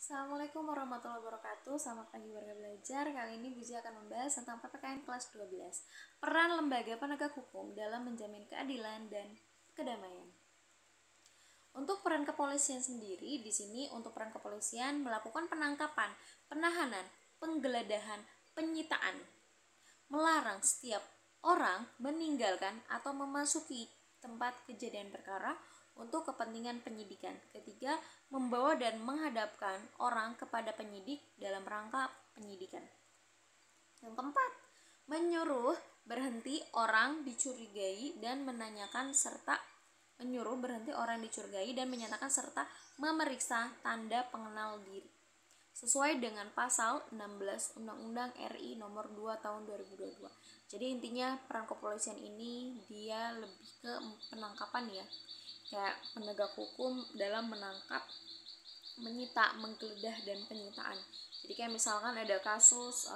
Assalamualaikum warahmatullahi wabarakatuh. Selamat pagi warga belajar. Kali ini Gizi akan membahas tentang PPKN kelas 12. Peran lembaga penegak hukum dalam menjamin keadilan dan kedamaian. Untuk peran kepolisian sendiri, di sini untuk peran kepolisian melakukan penangkapan, penahanan, penggeledahan, penyitaan, melarang setiap orang meninggalkan atau memasuki tempat kejadian perkara untuk kepentingan penyidikan. Ketiga, membawa dan menghadapkan orang kepada penyidik dalam rangka penyidikan. Yang keempat, menyuruh berhenti orang dicurigai dan menanyakan serta menyatakan serta memeriksa tanda pengenal diri sesuai dengan pasal 16 Undang-Undang RI nomor 2 tahun 2022. Jadi intinya peran kepolisian ini dia lebih ke penangkapan ya, kayak penegak hukum dalam menangkap, menyita, menggeledah, dan penyitaan. Jadi kayak misalkan ada kasus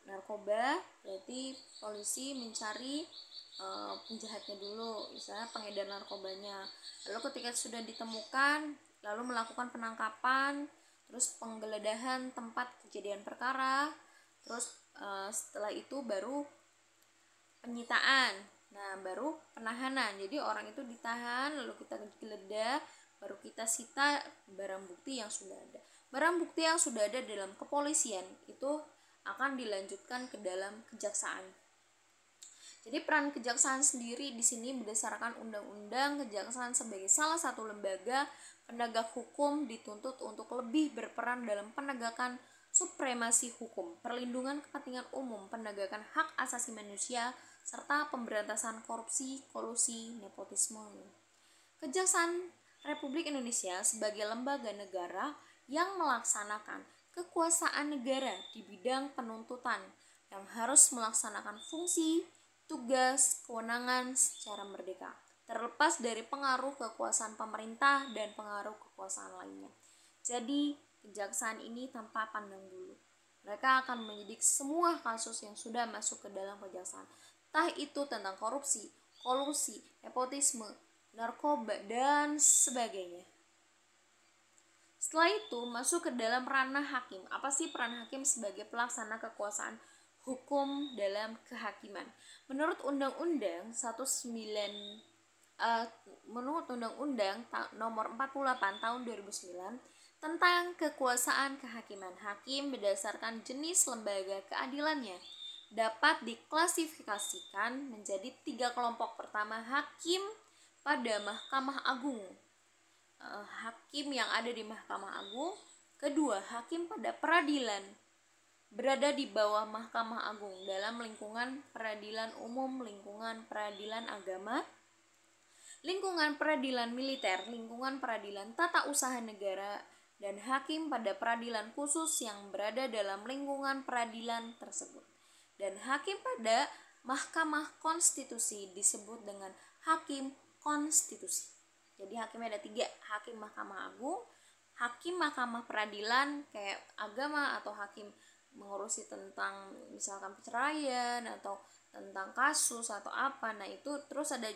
narkoba, berarti polisi mencari penjahatnya dulu, misalnya pengedar narkobanya. Lalu ketika sudah ditemukan, lalu melakukan penangkapan, terus penggeledahan tempat kejadian perkara, terus setelah itu baru penyitaan. Nah, baru penahanan. Jadi orang itu ditahan, lalu kita geledah, baru kita sita barang bukti yang sudah ada. Barang bukti yang sudah ada dalam kepolisian itu akan dilanjutkan ke dalam kejaksaan. Jadi peran kejaksaan sendiri di sini berdasarkan undang-undang kejaksaan sebagai salah satu lembaga penegak hukum dituntut untuk lebih berperan dalam penegakan supremasi hukum, perlindungan kepentingan umum, penegakan hak asasi manusia, serta pemberantasan korupsi, kolusi, nepotisme. Kejaksaan Republik Indonesia sebagai lembaga negara yang melaksanakan kekuasaan negara di bidang penuntutan yang harus melaksanakan fungsi, tugas, kewenangan secara merdeka, terlepas dari pengaruh kekuasaan pemerintah dan pengaruh kekuasaan lainnya. Jadi, kejaksaan ini tanpa pandang bulu. Mereka akan menyidik semua kasus yang sudah masuk ke dalam kejaksaan. Entah itu tentang korupsi, kolusi, nepotisme, narkoba, dan sebagainya. Setelah itu masuk ke dalam ranah hakim. Apa sih peran hakim sebagai pelaksana kekuasaan hukum dalam kehakiman? Menurut Undang-Undang nomor 48 tahun 2009 tentang kekuasaan kehakiman, hakim berdasarkan jenis lembaga keadilannya dapat diklasifikasikan menjadi 3 kelompok. Pertama, hakim pada Mahkamah Agung, hakim yang ada di Mahkamah Agung. Kedua, hakim pada peradilan berada di bawah Mahkamah Agung dalam lingkungan peradilan umum, lingkungan peradilan agama, lingkungan peradilan militer, lingkungan peradilan tata usaha negara, dan hakim pada peradilan khusus yang berada dalam lingkungan peradilan tersebut. Dan hakim pada Mahkamah Konstitusi disebut dengan hakim konstitusi. Jadi hakimnya ada 3, hakim Mahkamah Agung, hakim Mahkamah Peradilan kayak agama, atau hakim mengurusi tentang misalkan perceraian atau tentang kasus atau apa. Nah, itu terus ada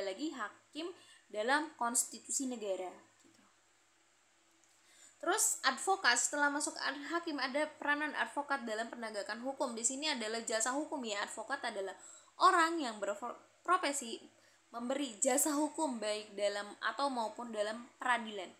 lagi hakim dalam konstitusi negara gitu. Terus advokat, setelah masuk hakim ada peranan advokat dalam penegakan hukum. Di sini adalah jasa hukum ya. Advokat adalah orang yang berprofesi memberi jasa hukum baik dalam atau maupun dalam peradilan.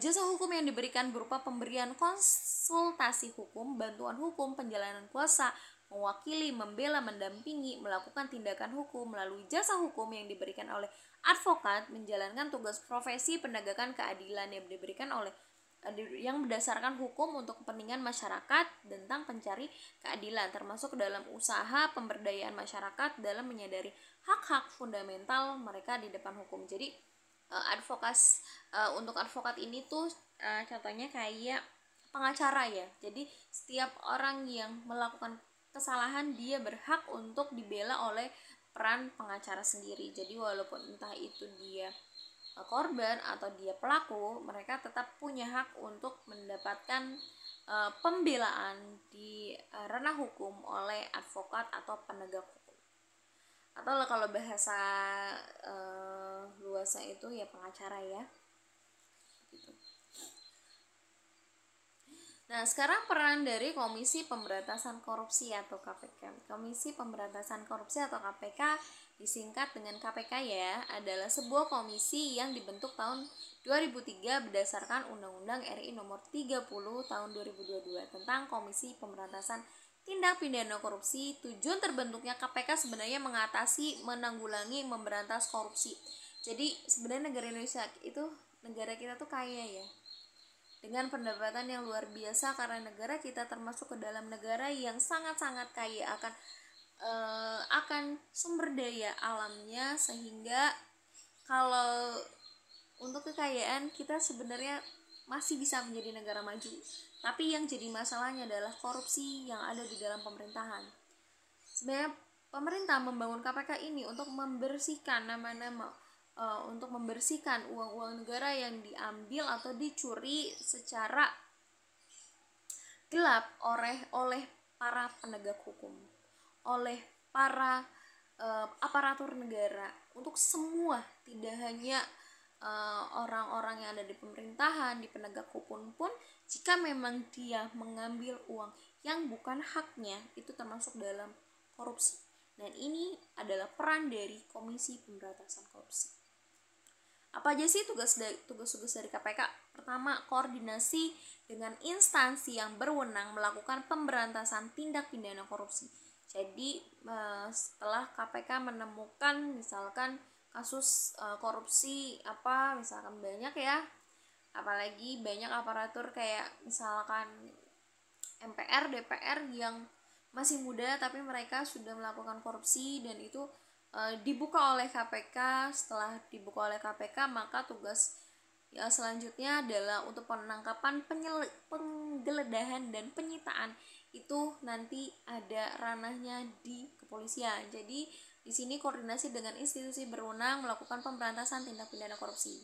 Jasa hukum yang diberikan berupa pemberian konsultasi hukum, bantuan hukum, penjalanan kuasa, mewakili, membela, mendampingi, melakukan tindakan hukum. Melalui jasa hukum yang diberikan oleh advokat menjalankan tugas profesi penegakan keadilan yang berdasarkan hukum untuk kepentingan masyarakat tentang pencari keadilan, termasuk dalam usaha pemberdayaan masyarakat dalam menyadari hak-hak fundamental mereka di depan hukum. Jadi untuk advokat ini tuh contohnya kayak pengacara ya. Jadi setiap orang yang melakukan kesalahan dia berhak untuk dibela oleh peran pengacara sendiri. Jadi walaupun entah itu dia korban atau dia pelaku, mereka tetap punya hak untuk mendapatkan pembelaan di ranah hukum oleh advokat atau penegak hukum. Atau kalau bahasa luasnya itu ya pengacara ya gitu. Nah, sekarang peran dari Komisi Pemberantasan Korupsi atau KPK. Komisi Pemberantasan Korupsi atau KPK disingkat dengan KPK ya, adalah sebuah komisi yang dibentuk tahun 2003 berdasarkan Undang-Undang RI Nomor 30 tahun 2022 tentang Komisi Pemberantasan Tindak Pidana Korupsi. Tujuan terbentuknya KPK sebenarnya mengatasi, menanggulangi, memberantas korupsi. Jadi sebenarnya negara Indonesia itu, negara kita tuh kaya ya, dengan pendapatan yang luar biasa karena negara kita termasuk ke dalam negara yang sangat-sangat kaya akan sumber daya alamnya, sehingga kalau untuk kekayaan kita sebenarnya masih bisa menjadi negara maju. Tapi yang jadi masalahnya adalah korupsi yang ada di dalam pemerintahan. Sebenarnya pemerintah membangun KPK ini untuk membersihkan nama-nama, untuk membersihkan uang-uang negara yang diambil atau dicuri secara gelap oleh para penegak hukum, oleh para aparatur negara, untuk semua, tidak hanya orang-orang yang ada di pemerintahan, di penegak hukum pun, jika memang dia mengambil uang yang bukan haknya, itu termasuk dalam korupsi. Dan ini adalah peran dari Komisi Pemberantasan Korupsi. Apa aja sih tugas-tugas dari KPK? Pertama, koordinasi dengan instansi yang berwenang melakukan pemberantasan tindak pidana korupsi. Jadi setelah KPK menemukan misalkan kasus korupsi apa, misalkan banyak ya, apalagi banyak aparatur kayak misalkan MPR, DPR yang masih muda tapi mereka sudah melakukan korupsi, dan itu dibuka oleh KPK. Setelah dibuka oleh KPK, maka tugas selanjutnya adalah untuk penangkapan, penggeledahan, dan penyitaan. Itu nanti ada ranahnya di kepolisian. Jadi di sini koordinasi dengan institusi berwenang melakukan pemberantasan tindak pidana korupsi.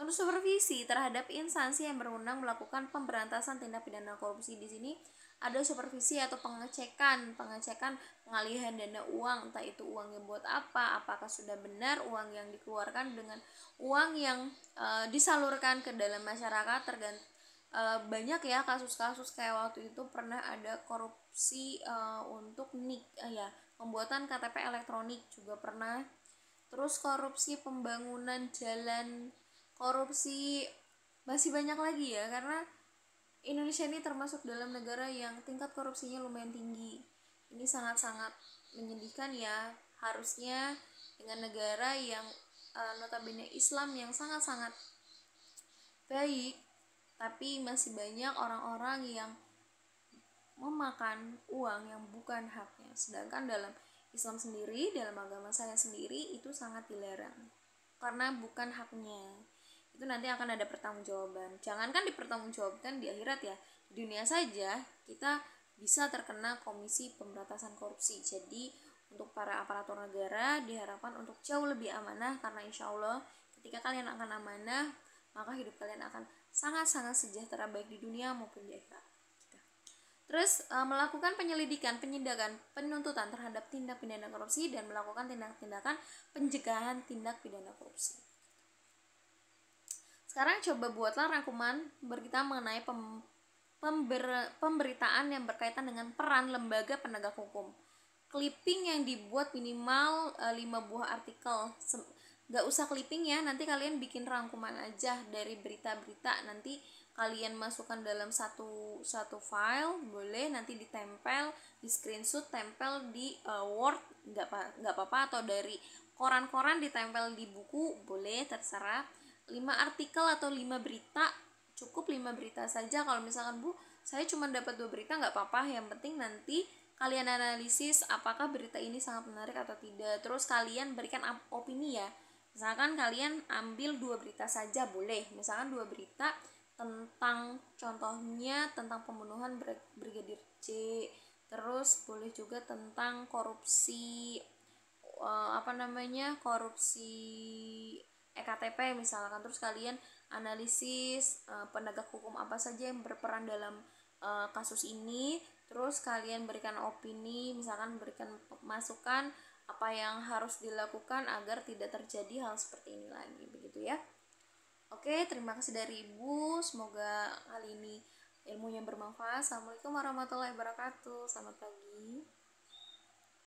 Untuk supervisi terhadap instansi yang berwenang melakukan pemberantasan tindak pidana korupsi, di sini ada supervisi atau pengecekan pengalihan dana uang, entah itu uangnya buat apa, apakah sudah benar uang yang dikeluarkan dengan uang yang disalurkan ke dalam masyarakat. Banyak ya kasus-kasus kayak waktu itu pernah ada korupsi untuk pembuatan KTP elektronik juga pernah. Terus korupsi pembangunan jalan, korupsi masih banyak lagi ya, karena Indonesia ini termasuk dalam negara yang tingkat korupsinya lumayan tinggi. Ini sangat-sangat menyedihkan ya. Harusnya dengan negara yang notabene Islam yang sangat-sangat baik, tapi masih banyak orang-orang yang memakan uang yang bukan haknya. Sedangkan dalam Islam sendiri, dalam agama saya sendiri, itu sangat dilarang karena bukan haknya. Itu nanti akan ada pertanggungjawaban. Jangankan dipertanggungjawabkan di akhirat ya, di dunia saja kita bisa terkena Komisi Pemberantasan Korupsi. Jadi untuk para aparatur negara diharapkan untuk jauh lebih amanah, karena insya Allah ketika kalian akan amanah, maka hidup kalian akan sangat-sangat sejahtera, baik di dunia maupun di akhirat. Terus melakukan penyelidikan, penindakan, penuntutan terhadap tindak pidana korupsi, dan melakukan tindakan pencegahan tindak pidana korupsi. Sekarang coba buatlah rangkuman berita mengenai pemberitaan yang berkaitan dengan peran lembaga penegak hukum. Clipping yang dibuat minimal 5 buah artikel. Gak usah clipping ya, nanti kalian bikin rangkuman aja dari berita-berita. Nanti kalian masukkan dalam satu file, boleh nanti ditempel, di screenshot, tempel di Word, nggak apa-apa, atau dari koran-koran ditempel di buku, boleh, terserah. 5 artikel atau 5 berita, cukup 5 berita saja. Kalau misalkan Bu, saya cuma dapat 2 berita, nggak apa-apa, yang penting nanti kalian analisis apakah berita ini sangat menarik atau tidak. Terus kalian berikan opini ya. Misalkan kalian ambil 2 berita saja, boleh. Misalkan 2 berita tentang, contohnya tentang pembunuhan Brigadir J, terus boleh juga tentang korupsi korupsi EKTP misalkan. Terus kalian analisis penegak hukum apa saja yang berperan dalam kasus ini, terus kalian berikan opini, misalkan berikan masukan apa yang harus dilakukan agar tidak terjadi hal seperti ini lagi, begitu ya. Oke, terima kasih dari Ibu. Semoga kali ini ilmunya yang bermanfaat. Assalamualaikum warahmatullahi wabarakatuh. Selamat pagi.